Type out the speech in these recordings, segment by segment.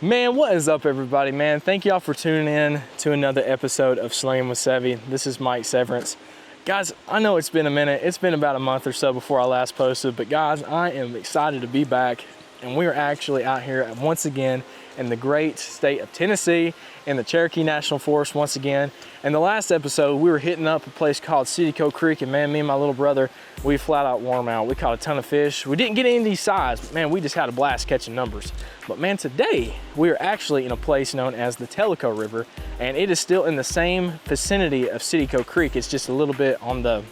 Man, what is up, everybody, man? Thank y'all for tuning in to another episode of Slaying with Sevy. This is Mike Severance. Guys, I know it's been a minute. It's been about a month or so before I last posted, but guys, I am excited to be back, and we are actually out here once again in the great state of Tennessee, in the Cherokee National Forest once again. In the last episode, we were hitting up a place called Tellico Creek, and man, me and my little brother, we flat out wore 'em out. We caught a ton of fish. We didn't get any of these size, but man, we just had a blast catching numbers. But man, today, we are actually in a place known as the Tellico River, and it is still in the same vicinity of Tellico Creek. It's just a little bit on the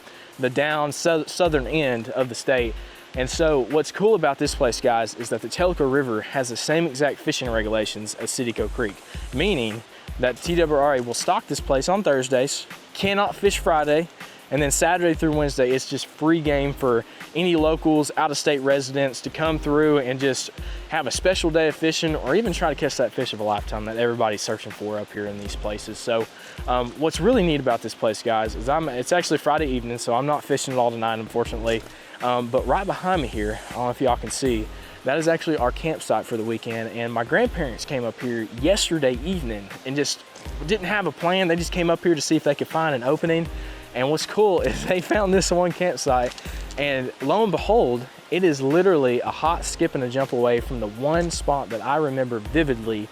down southern end of the state. And so what's cool about this place, guys, is that the Tellico River has the same exact fishing regulations as Tellico Creek, meaning that TWRA will stock this place on Thursdays, cannot fish Friday, and then Saturday through Wednesday, it's just free game for any locals, out-of-state residents to come through and just have a special day of fishing, or even try to catch that fish of a lifetime that everybody's searching for up here in these places. So what's really neat about this place, guys, is it's actually Friday evening, so I'm not fishing it all tonight, unfortunately. But right behind me here, I don't know if y'all can see, that is actually our campsite for the weekend. And my grandparents came up here yesterday evening and just didn't have a plan. They just came up here to see if they could find an opening. And what's cool is they found this one campsite, and lo and behold, it is literally a hot skip and a jump away from the one spot that I remember vividly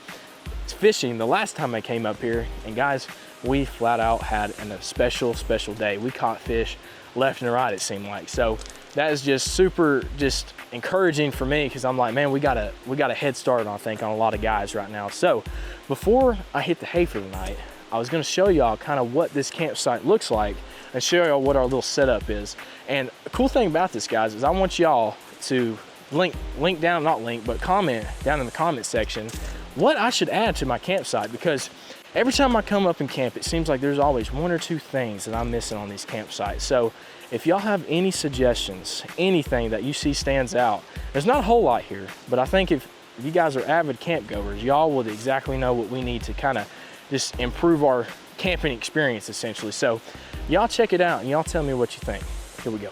fishing the last time I came up here. And guys, we flat out had a special day. We caught fish left and right, it seemed like. So that is just super encouraging for me, because I'm like, man, we got a head start, I think, on a lot of guys right now. So before I hit the hay for the night, I was gonna show y'all kind of what this campsite looks like and show y'all what our little setup is. And the cool thing about this, guys, is I want y'all to comment down in the comment section what I should add to my campsite, because every time I come up and camp, it seems like there's always one or two things that I'm missing on these campsites. So if y'all have any suggestions, anything that you see stands out, there's not a whole lot here, but I think if you guys are avid camp goers, y'all would exactly know what we need to kind of just improve our camping experience, essentially. So y'all check it out and y'all tell me what you think. Here we go.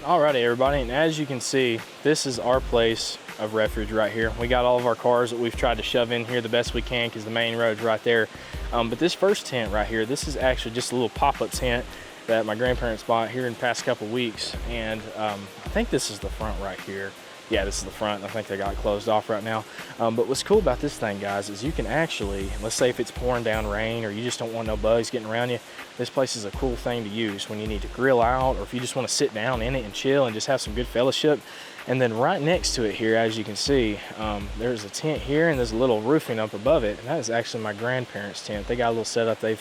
Alrighty, everybody, and as you can see, this is our place of refuge right here. We got all of our cars that we've tried to shove in here the best we can, because the main road's right there. But this first tent right here, this is actually just a little pop-up tent that my grandparents bought here in the past couple weeks. And I think this is the front right here. Yeah, this is the front. I think they got it closed off right now. But what's cool about this thing, guys, is you can actually, let's say if it's pouring down rain or you just don't want no bugs getting around you, this place is a cool thing to use when you need to grill out, or if you just want to sit down in it and chill and just have some good fellowship. And then right next to it here, as you can see, there's a tent here and there's a little roofing up above it. And that is actually my grandparents' tent. They got a little setup. They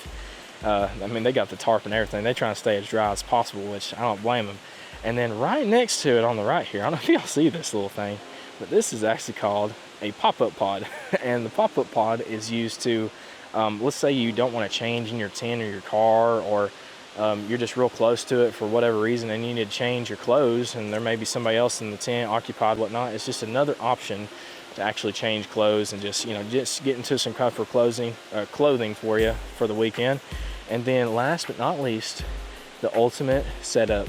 got the tarp and everything. They try to stay as dry as possible, which I don't blame them. And then right next to it on the right here, I don't know if y'all see this little thing, but this is actually called a pop-up pod. And the pop-up pod is used to, let's say you don't want to change in your tent or your car, or you're just real close to it for whatever reason and you need to change your clothes, and there may be somebody else in the tent occupied, whatnot. It's just another option to actually change clothes and just get into some comfort clothing for you for the weekend. And then last but not least, the ultimate setup.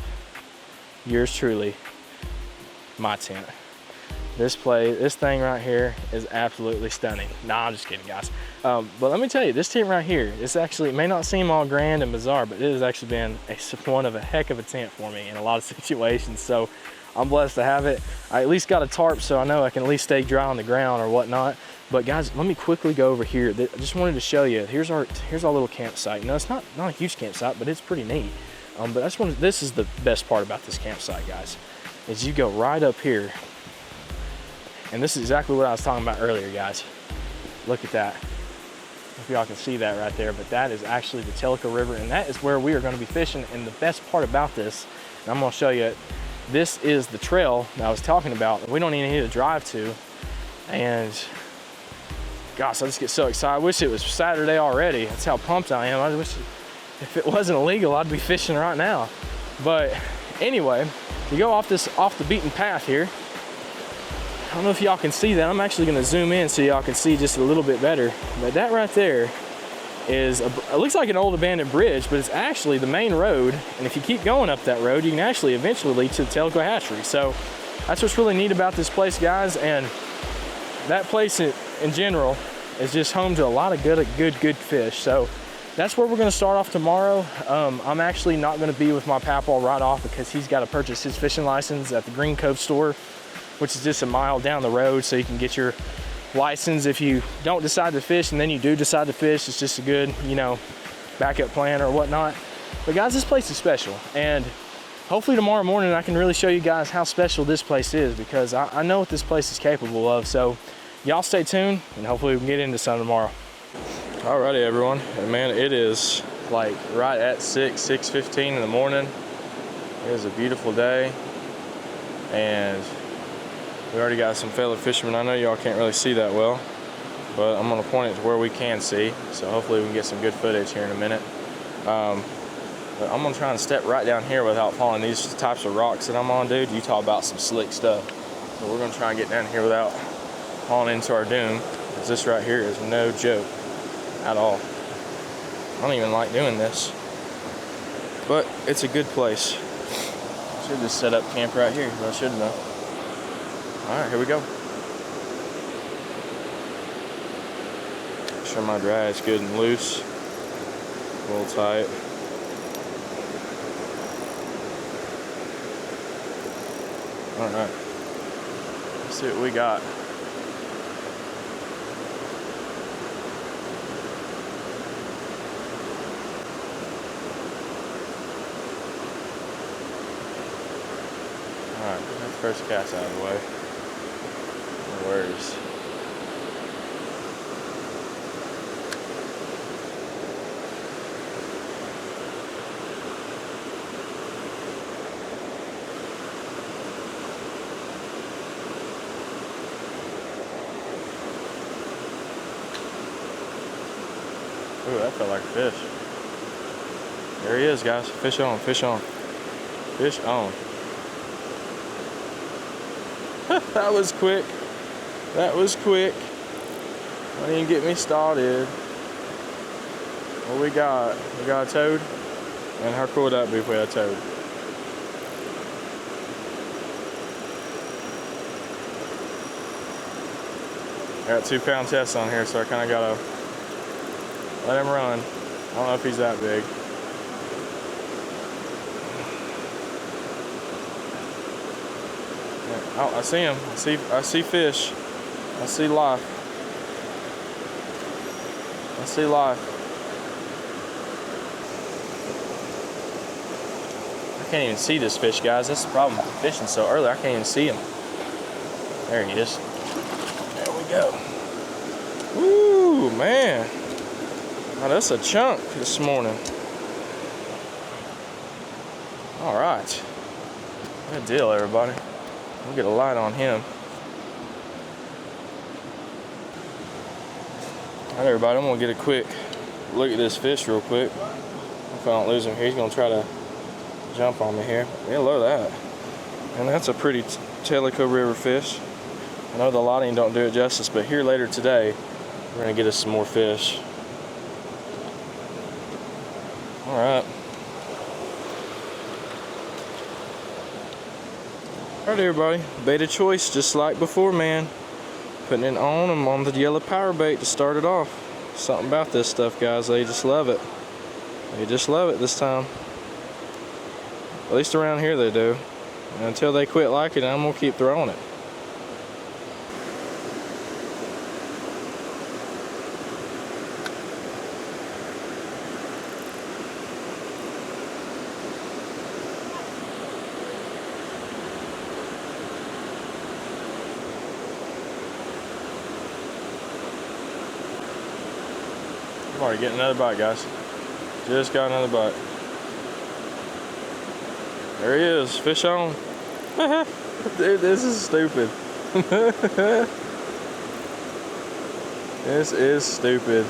Yours truly, my tent. This thing right here is absolutely stunning. Nah, I'm just kidding, guys. But let me tell you, this tent right here, it may not seem all grand and bizarre, but it has actually been one of a heck of a tent for me in a lot of situations. So I'm blessed to have it. I at least got a tarp, so I know I can at least stay dry on the ground or whatnot. But guys, let me quickly go over here. I just wanted to show you, here's our little campsite. Now, it's not a huge campsite, but it's pretty neat. But this is the best part about this campsite, guys, is you go right up here. And this is exactly what I was talking about earlier, guys. Look at that. If y'all can see that right there, but that is actually the Tellico River, and that is where we are going to be fishing. And the best part about this, and I'm going to show you, this is the trail that I was talking about. We don't even need to drive to. And gosh, I just get so excited. I wish it was Saturday already. That's how pumped I am. I wish if it wasn't illegal, I'd be fishing right now. But anyway, you go off the beaten path here. I don't know if y'all can see that. I'm actually gonna zoom in so y'all can see just a little bit better. But that right there is, it looks like an old abandoned bridge, but it's actually the main road. And if you keep going up that road, you can actually eventually lead to the Tellico hatchery. So that's what's really neat about this place, guys. And that place in general is just home to a lot of good fish. So that's where we're gonna start off tomorrow. I'm actually not gonna be with my papaw right off because he's gotta purchase his fishing license at the Green Cove store, which is just a mile down the road, so you can get your license if you don't decide to fish, and then you do decide to fish. It's just a good, you know, backup plan or whatnot. But guys, this place is special, and hopefully tomorrow morning I can really show you guys how special this place is, because I know what this place is capable of. So y'all stay tuned, and hopefully we can get into some tomorrow. Alrighty everyone, and man, it is like right at 6:15 in the morning. It is a beautiful day, and we already got some fellow fishermen. I know y'all can't really see that well, but I'm gonna point it to where we can see, so hopefully we can get some good footage here in a minute. But I'm gonna try and step right down here without falling these types of rocks that I'm on, dude. You talk about some slick stuff. So we're gonna try and get down here without falling into our doom, because this right here is no joke at all. I don't even like doing this, but it's a good place. Should just set up camp right here, but I shouldn't have. All right, here we go. Make sure my drag is good and loose, a little tight. All right, let's see what we got. All right, that first cast out of the way. No worries. Ooh, that felt like a fish. There he is, guys. Fish on, fish on, fish on. That was quick. That was quick. Don't even get me started. What we got? We got a toad. And how cool would that be if we had a toad? I got 2 pound tests on here, so I kind of gotta let him run. I don't know if he's that big. Oh, I see him. I see fish. I see life. I see life. I can't even see this fish, guys. That's the problem with fishing so early. I can't even see him. There he is. There we go. Ooh, man. Now that's a chunk this morning. All right. Good deal, everybody. We'll get a light on him. All right, everybody, I'm gonna get a quick look at this fish real quick. If I don't lose him here, he's gonna try to jump on me here. Yeah, look at that. And that's a pretty Tellico River fish. I know the lighting don't do it justice, but here later today, we're gonna get us some more fish. All right. Alright everybody, bait of choice just like before, man. Putting it on, I'm on the yellow power bait to start it off. Something about this stuff, guys, they just love it. They just love it this time. At least around here they do. And until they quit liking it, I'm gonna keep throwing it. Already getting another bite, guys. Just got another bite. There he is, fish on. Dude, this is stupid. This is stupid.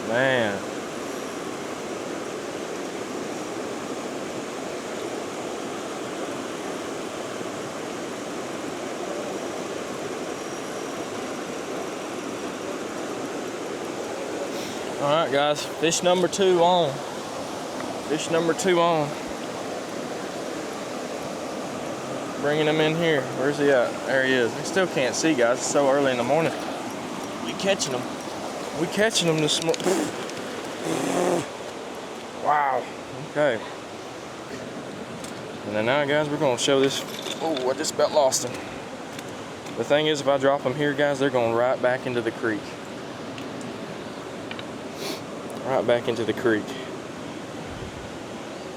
Man. All right, guys, fish number 2 on. Fish number 2 on. Bringing him in here. Where's he at? There he is. We still can't see, guys. It's so early in the morning. We catching him. We catching him this morning. Wow. Okay. And then now, guys, we're gonna show this. Oh, I just about lost him. The thing is, if I drop them here, guys, they're going right back into the creek. Right back into the creek.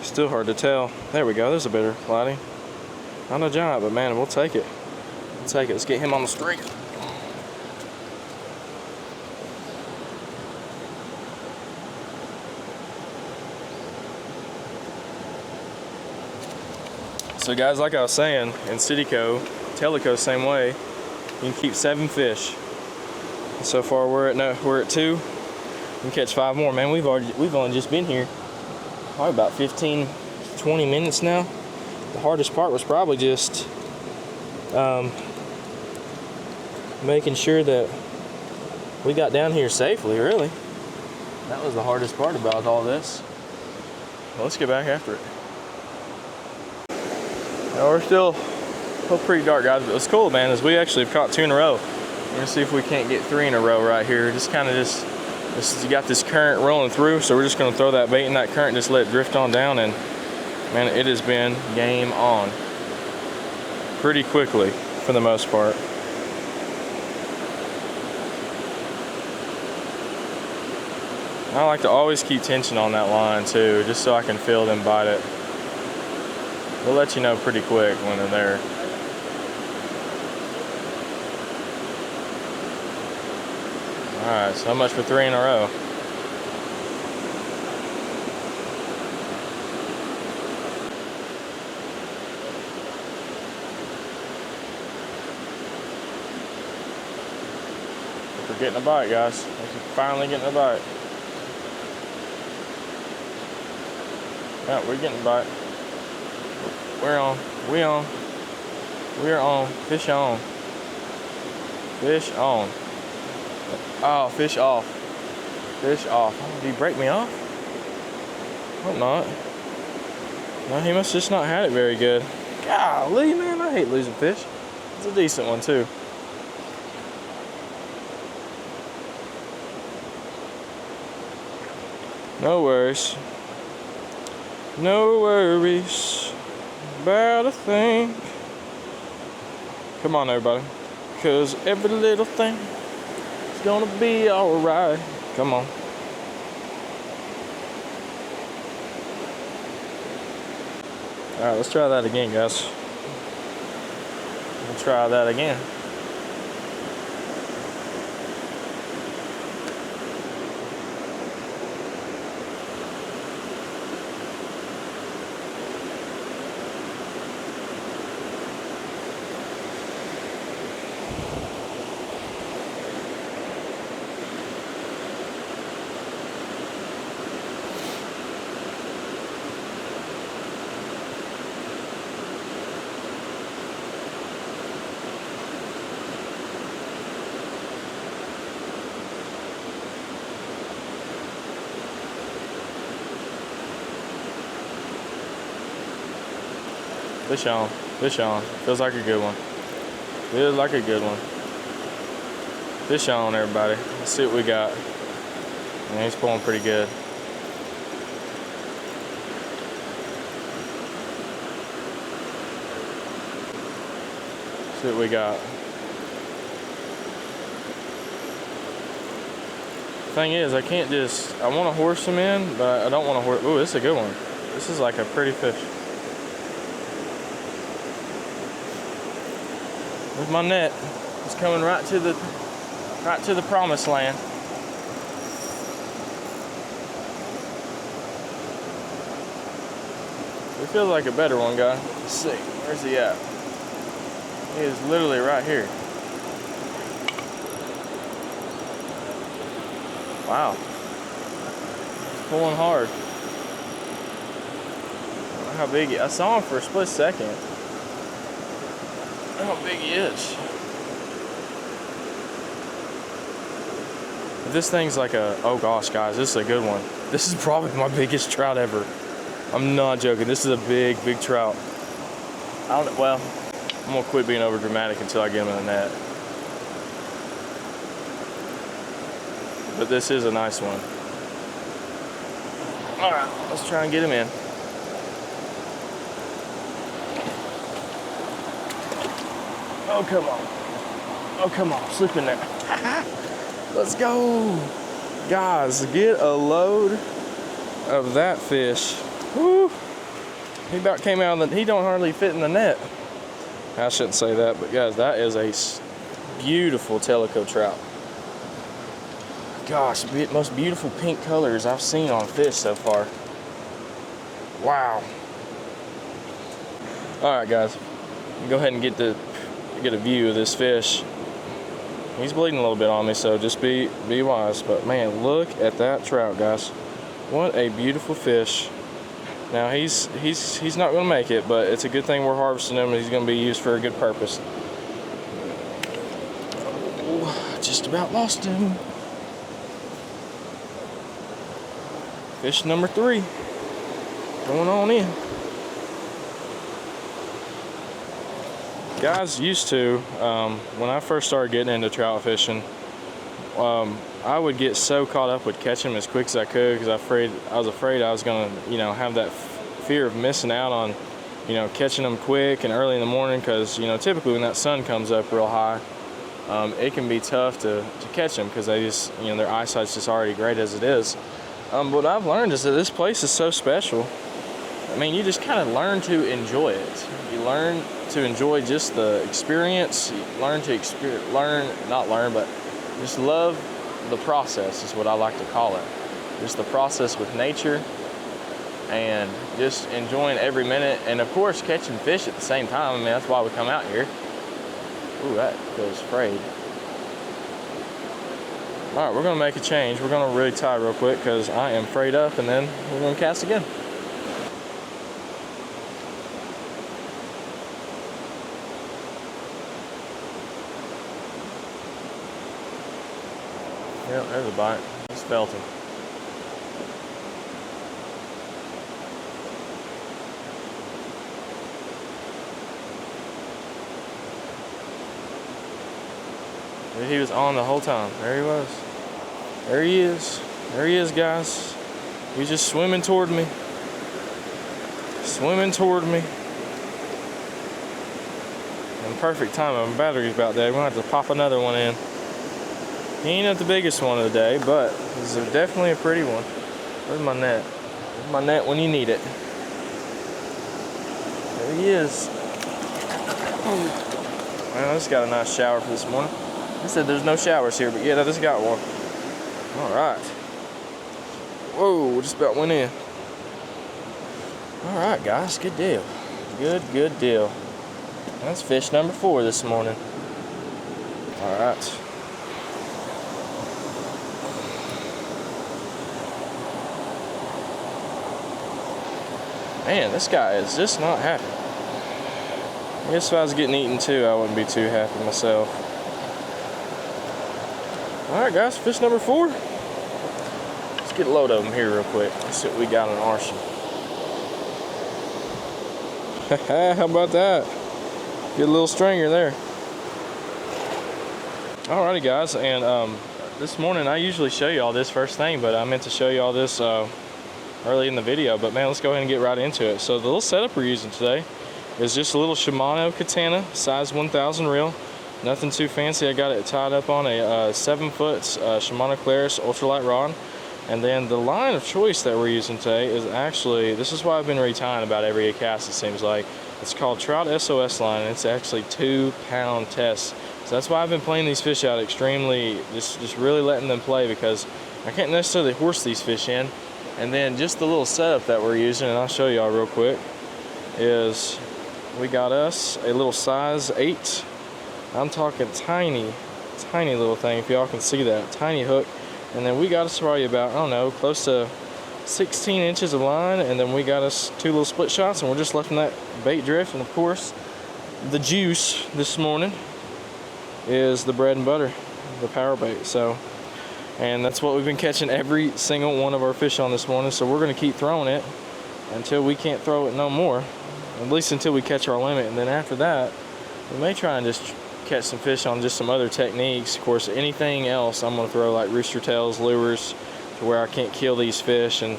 Still hard to tell. There we go. There's a better lighting. Not a giant, but man, we'll take it. We'll take it. Let's get him on the streak. So guys, like I was saying, in Tellico, same way, you can keep 7 fish. And so far we're at 2. We can catch 5 more. Man, we've only just been here probably about 15, 20 minutes now. The hardest part was probably just making sure that we got down here safely, really. That was the hardest part about all this. Well, let's get back after it. Now, we're still pretty dark, guys, but what's cool, man, is we actually have caught 2 in a row. We're gonna see if we can't get 3 in a row right here. Just kind of you got this current rolling through, so we're just gonna throw that bait in that current, just let it drift on down, and man, it has been game on pretty quickly for the most part. I like to always keep tension on that line too, just so I can feel them bite it. We'll let you know pretty quick when they're there. Alright, so much for 3 in a row. We're getting a bite, guys. We're finally getting a bite. Yeah, we're getting a bite. We're on. We on. We're on. Fish on. Fish on. Oh, fish off. Fish off. Did he break me off? Hope not. No, he must just not had it very good. Golly, man, I hate losing fish. It's a decent one, too. No worries. No worries about a thing. Come on, everybody. Because every little thing is gonna be alright. Come on. Alright, let's try that again, guys. We'll try that again. Fish on, fish on. Feels like a good one. Feels like a good one. Fish on, everybody. Let's see what we got. And he's pulling pretty good. See what we got. Thing is, I can't just, I want to horse him in, but I don't want to horse. Ooh, this is a good one. This is like a pretty fish. With my net, it's coming right to the promised land. It feels like a better one, guy. Let's see, where's he at? He is literally right here. Wow, he's pulling hard. I don't know how big I saw him for a split second. How big he is. This thing's like a, oh gosh, guys, this is a good one. This is probably my biggest trout ever. I'm not joking. This is a big, big trout. I don't, well, I'm gonna quit being over dramatic until I get him in the net. But this is a nice one. All right, let's try and get him in. Oh, come on. Oh, come on, slip in there. Let's go. Guys, get a load of that fish. Woo. He about came out of the, he don't hardly fit in the net. I shouldn't say that, but guys, that is a beautiful Tellico trout. Gosh, most beautiful pink colors I've seen on fish so far. Wow. All right, guys, go ahead and get a view of this fish. He's bleeding a little bit on me, so just be wise. But man, look at that trout, guys. What a beautiful fish. Now he's not going to make it, but it's a good thing we're harvesting him, and he's going to be used for a good purpose. Oh, just about lost him. Fish number 3 going on in. Guys, used to, when I first started getting into trout fishing, I would get so caught up with catching them as quick as I could because I was afraid I was going to, have that fear of missing out on, catching them quick and early in the morning because, typically when that sun comes up real high, it can be tough to catch them because they just, their eyesight's just already great as it is. What I've learned is that this place is so special. I mean, you just kind of learn to enjoy it. You learn to enjoy just the experience. You learn to just love the process is what I like to call it. Just the process with nature and just enjoying every minute. And of course, catching fish at the same time. I mean, that's why we come out here. Ooh, that feels frayed. All right, we're gonna make a change. We're gonna really tie real quick because I am frayed up, and then we're gonna cast again. Yep, there's a bite. Just felt him. He was on the whole time. There he was. There he is. There he is, guys. He's just swimming toward me. Swimming toward me. And perfect timing. My battery's about dead. We're gonna have to pop another one in. He ain't not the biggest one of the day, but this is definitely a pretty one. Where's my net? Where's my net when you need it? There he is. Well, I just got a nice shower for this morning. They said there's no showers here, but yeah, I just got one. All right. Whoa, just about went in. All right, guys, good deal. Good deal. That's fish number 4 this morning. All right. Man, this guy is just not happy. I guess if I was getting eaten too, I wouldn't be too happy myself. Alright guys, fish number 4. Let's get a load of them here real quick. Let's see what we got on arson. How about that? Get a little stringer there. Alrighty guys, and this morning I usually show you all this first thing, but I meant to show you all this early in the video, but man, let's go ahead and get right into it. So the little setup we're using today is just a little Shimano Katana, size 1000 reel. Nothing too fancy. I got it tied up on a 7-foot Shimano Claris ultralight rod. And then the line of choice that we're using today is actually, this is why I've been retying about every cast it seems like. It's called Trout SOS line, and it's actually 2-pound test. So that's why I've been playing these fish out extremely, just really letting them play because I can't necessarily horse these fish in. And then just the little setup that we're using, and I'll show y'all real quick, is we got us a little size 8. I'm talking tiny little thing, if y'all can see that, tiny hook. And then we got us probably about, I don't know, close to 16 inches of line, and then we got us 2 little split shots, and we're just letting that bait drift. And of course, the juice this morning is the bread and butter, the power bait. So, and that's what we've been catching every single one of our fish on this morning. So we're gonna keep throwing it until we can't throw it no more, at least until we catch our limit. And then after that, We may try and just catch some fish on just some other techniques. Of course, anything else I'm gonna throw like rooster tails, lures, to where I can't kill these fish and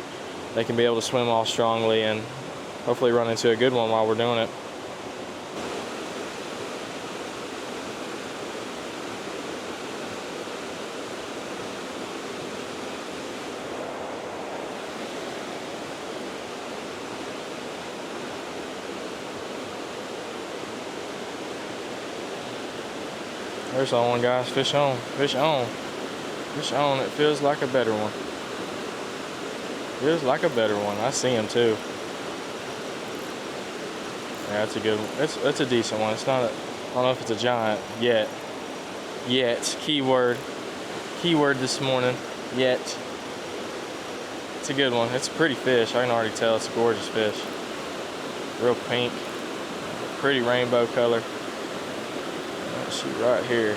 they can be able to swim off strongly and hopefully run into a good one while we're doing it. There's that one, guys. Fish on, fish on, fish on. It feels like a better one. Feels like a better one. I see him too. Yeah, that's a good one. That's a decent one. It's not a, I don't know if it's a giant yet. Yet, keyword this morning. Yet. It's a good one. It's a pretty fish. I can already tell it's a gorgeous fish. Real pink, pretty rainbow color. She right here.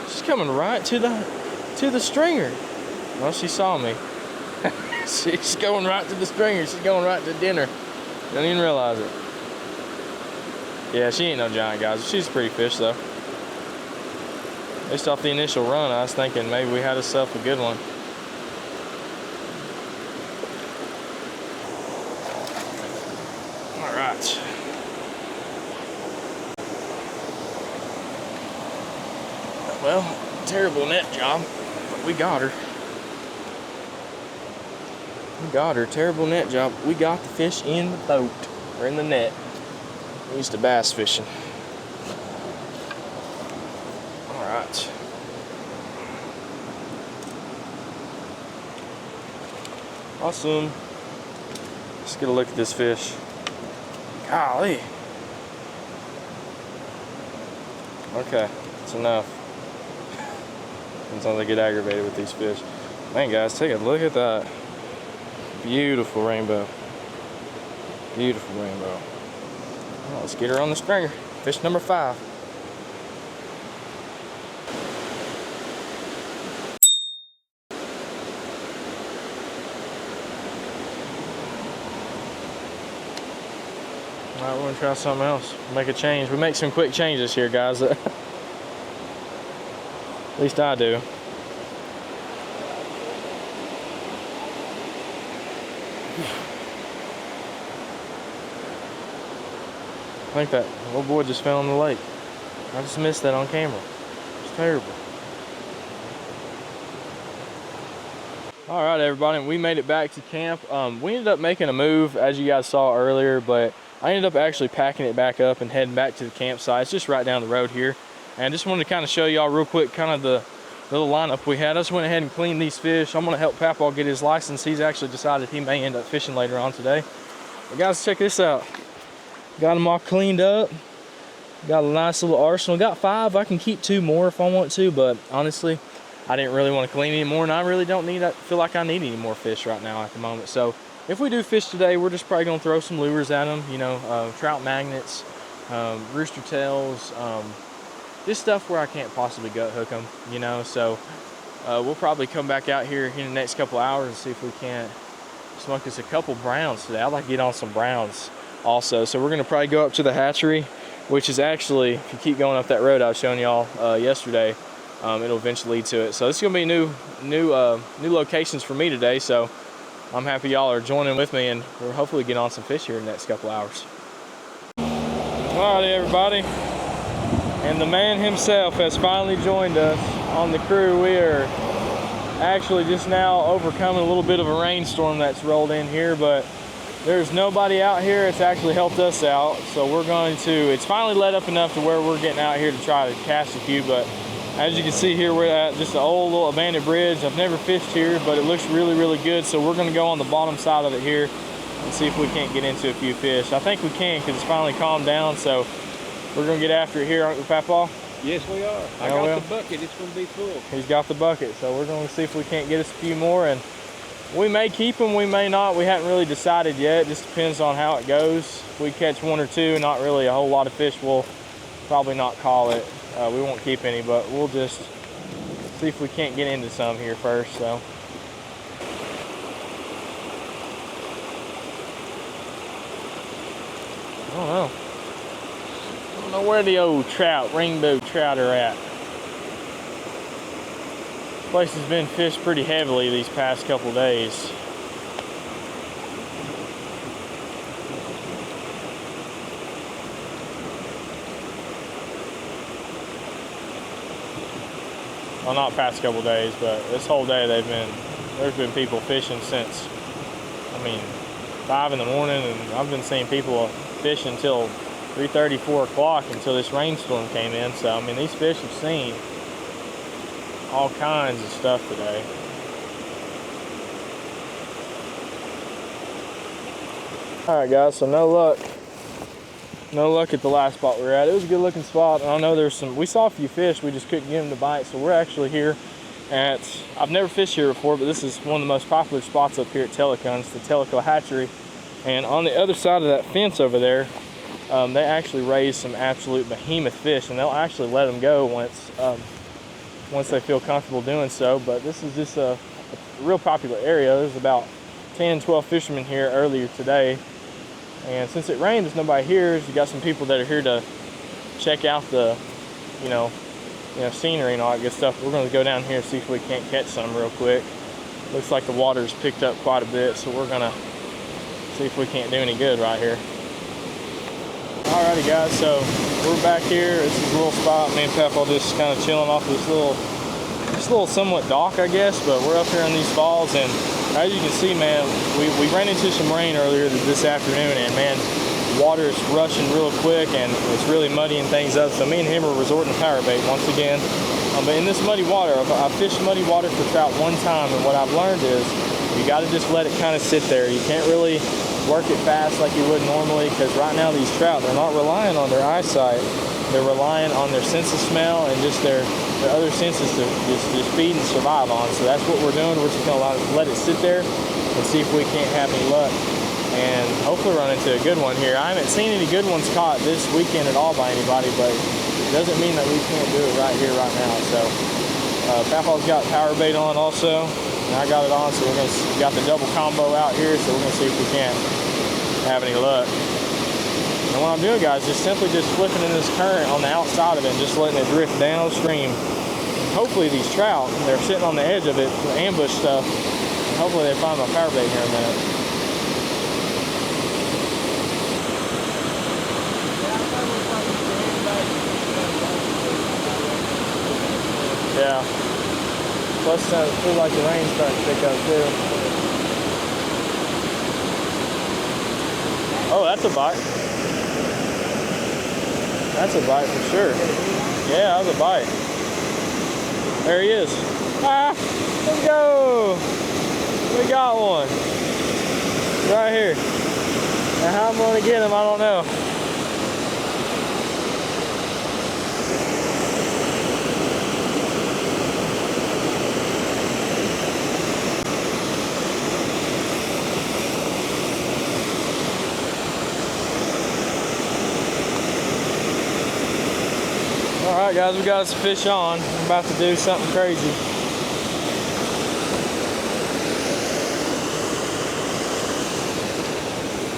She's coming right to the stringer. Well, she saw me. She's going right to the stringer. She's going right to dinner. Don't even realize it. Yeah, she ain't no giant, guys. She's a pretty fish though. Based off the initial run, I was thinking maybe we had ourselves a good one. All right. Well, terrible net job, but we got her. We got her. Terrible net job. We got the fish in the boat or in the net. We're used to bass fishing. All right. Awesome. Let's get a look at this fish. Golly. Okay, that's enough. Sometimes I get aggravated with these fish. Man, guys, take a look at that. Beautiful rainbow. Beautiful rainbow. Well, let's get her on the stringer. Fish number 5. All right, we're gonna try something else. Make a change. We make some quick changes here, guys. At least I do. I think that little boy just fell in the lake. I just missed that on camera. It's terrible. All right, everybody, we made it back to camp. We ended up making a move, as you guys saw earlier, but I ended up actually packing it back up and heading back to the campsite. It's just right down the road here. And I just wanted to kind of show y'all real quick kind of the little lineup we had. I just went ahead and cleaned these fish. I'm gonna help Papaw get his license. He's actually decided he may end up fishing later on today. But guys, check this out. Got them all cleaned up. Got a nice little arsenal. Got 5. I can keep 2 more if I want to, but honestly, I didn't really want to clean anymore, and I really don't feel like I need any more fish right now at the moment. So if we do fish today, we're just probably gonna throw some lures at them, you know, trout magnets, rooster tails, just stuff where I can't possibly gut hook them, you know. So we'll probably come back out here in the next couple hours and see if we can't smoke us a couple browns today. I'd like to get on some browns also. So we're gonna probably go up to the hatchery, which is actually, if you keep going up that road I was showing y'all yesterday, it'll eventually lead to it. So this is gonna be new locations for me today. So I'm happy y'all are joining with me, and we'll hopefully get on some fish here in the next couple hours. All right, everybody, and the man himself has finally joined us on the crew. We are actually just now overcoming a little bit of a rainstorm that's rolled in here, but there's nobody out here. It's actually helped us out. So we're going to, it's finally let up enough to where we're getting out here to try to cast a few. But as you can see here, we're at just an old little abandoned bridge. I've never fished here, but it looks really, really good. So we're gonna go on the bottom side of it here and see if we can't get into a few fish. I think we can, because it's finally calmed down. So we're gonna get after it here, aren't we, Papaw? Yes, we are. I got the bucket. It's gonna be full. He's got the bucket. So we're gonna see if we can't get us a few more, and we may keep them, we may not. We haven't really decided yet. It just depends on how it goes. If we catch 1 or 2, not really a whole lot of fish, we'll probably not call it. We won't keep any, but we'll just see if we can't get into some here first. So I don't know. know where the old trout, rainbow trout are at. This place has been fished pretty heavily these past couple days. Well, not past couple days, but this whole day there's been people fishing since, 5 in the morning, and I've been seeing people fishing until 3:30, 4 o'clock until this rainstorm came in. So, these fish have seen all kinds of stuff today. All right, guys, so no luck at the last spot we were at. It was a good looking spot, and I know we saw a few fish, we just couldn't get them to bite. So we're actually here at, I've never fished here before, but this is one of the most popular spots up here at Tellico. It's the Tellico hatchery, and on the other side of that fence over there, they actually raise some absolute behemoth fish, and they'll actually let them go once they feel comfortable doing so. But this is just a real popular area. There's about 10, 12 fishermen here earlier today. And since it rained, there's nobody here. You got some people that are here to check out the, scenery and all that good stuff. We're going to go down here and see if we can't catch some real quick. Looks like the water's picked up quite a bit, so we're going to see if we can't do any good right here. Alrighty, guys, so we're back here. This is a little spot. Me and Pep are just kind of chilling off this little somewhat dock, I guess, but we're up here on these falls, and as you can see, man, we ran into some rain earlier this afternoon, and man, water is rushing real quick, and it's really muddying things up. So me and him are resorting to power bait once again. But in this muddy water, I've fished muddy water for trout one time, and what I've learned is you got to just let it kind of sit there. You can't really work it fast like you would normally, because right now these trout, they're not relying on their eyesight. They're relying on their sense of smell and just their other senses to just feed and survive on. So that's what we're doing. We're just going to let it sit there and see if we can't have any luck, and hopefully run into a good one here. I haven't seen any good ones caught this weekend at all by anybody, but it doesn't mean that we can't do it right here, right now. So Papaw's got power bait on also, and I got it on, so we got the double combo out here, so we're going to see if we can't have any luck. And what I'm doing, guys, is simply flipping in this current on the outside of it and just letting it drift downstream. Hopefully these trout, they're sitting on the edge of it, the ambush stuff. Hopefully they find my power bait here in a minute. Yeah. Plus, it feels like the rain's starting to pick up too. Oh, that's a bite. That's a bite for sure. Yeah, that was a bite. There he is. Ah, let's go. We got one. Right here. Now how I'm going to get him, I don't know. Alright, guys, we got some fish on. We're about to do something crazy.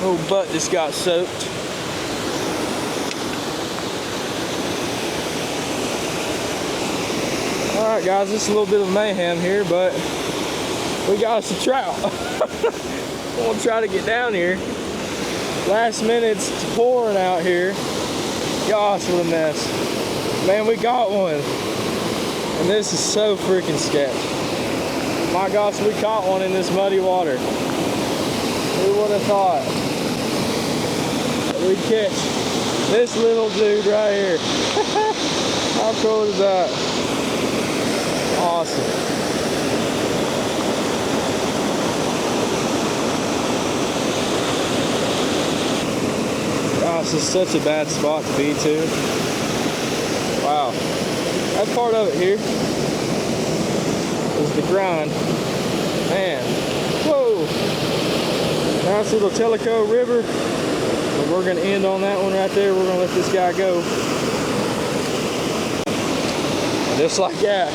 Oh, butt just got soaked. Alright, guys, this is a little bit of mayhem here, but we got us a trout. I'm gonna try to get down here. Last minute, it's pouring out here. Gosh, what a mess. Man, we got one, and this is so freaking sketch. My gosh, we caught one in this muddy water. Who would have thought that we'd catch this little dude right here? How cool is that? Awesome. Gosh, this is such a bad spot to be to. Wow, that's part of it here, is the grind. Man, whoa. Nice little Tellico River. But we're gonna end on that one right there. We're gonna let this guy go. Just like that.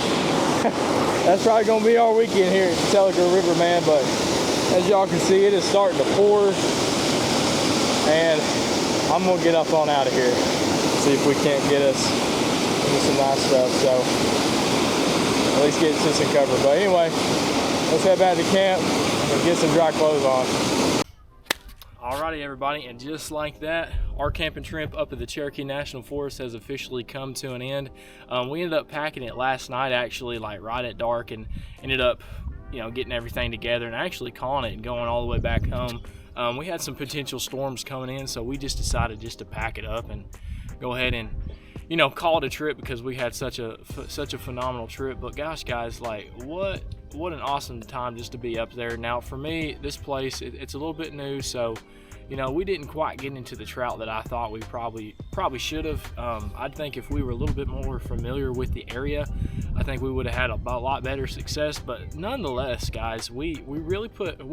That's probably gonna be our weekend here at the Tellico River, man, but as y'all can see, it is starting to pour, and I'm gonna get up on out of here. see if we can't get us into some nice stuff. So at least get to some cover. But anyway, let's head back to camp and get some dry clothes on. Alrighty everybody, and just like that, our camping trip up at the Cherokee National Forest has officially come to an end. We ended up packing it last night, actually, like right at dark, and ended up, getting everything together and actually calling it and going all the way back home. We had some potential storms coming in, so we just decided just to pack it up and go ahead and, call it a trip, because we had such a phenomenal trip. But gosh, guys, like what an awesome time just to be up there. Now for me, this place, it's a little bit new, so we didn't quite get into the trout that I thought we probably should have. I think if we were a little bit more familiar with the area, I think we would have had a lot better success. But nonetheless, guys, we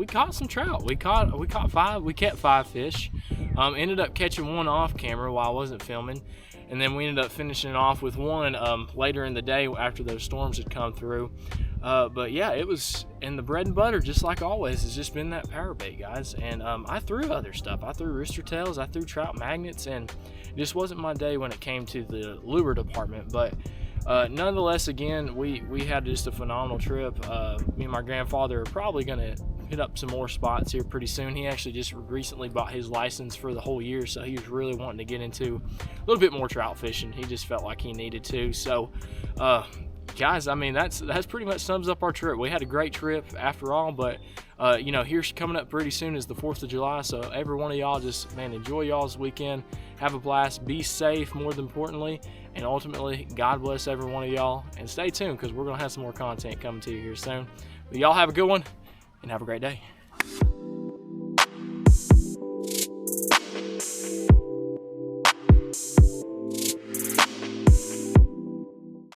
caught some trout. We kept 5 fish. Ended up catching one off camera while I wasn't filming, and then we ended up finishing off with one later in the day after those storms had come through. But yeah, it was, and the bread and butter, just like always, has just been that power bait, guys. And I threw other stuff. I threw rooster tails, I threw trout magnets, and it just wasn't my day when it came to the lure department. But nonetheless, again, we had just a phenomenal trip. Me and my grandfather are probably gonna hit up some more spots here pretty soon. He actually just recently bought his license for the whole year, so he was really wanting to get into a little bit more trout fishing. He just felt like he needed to. So guys, I mean, that's pretty much sums up our trip. We had a great trip after all. But here's coming up pretty soon is the 4th of July, so every one of y'all just, man, enjoy y'all's weekend, have a blast, be safe more than importantly, and ultimately God bless every one of y'all. And stay tuned, because we're gonna have some more content coming to you here soon. But y'all have a good one and have a great day.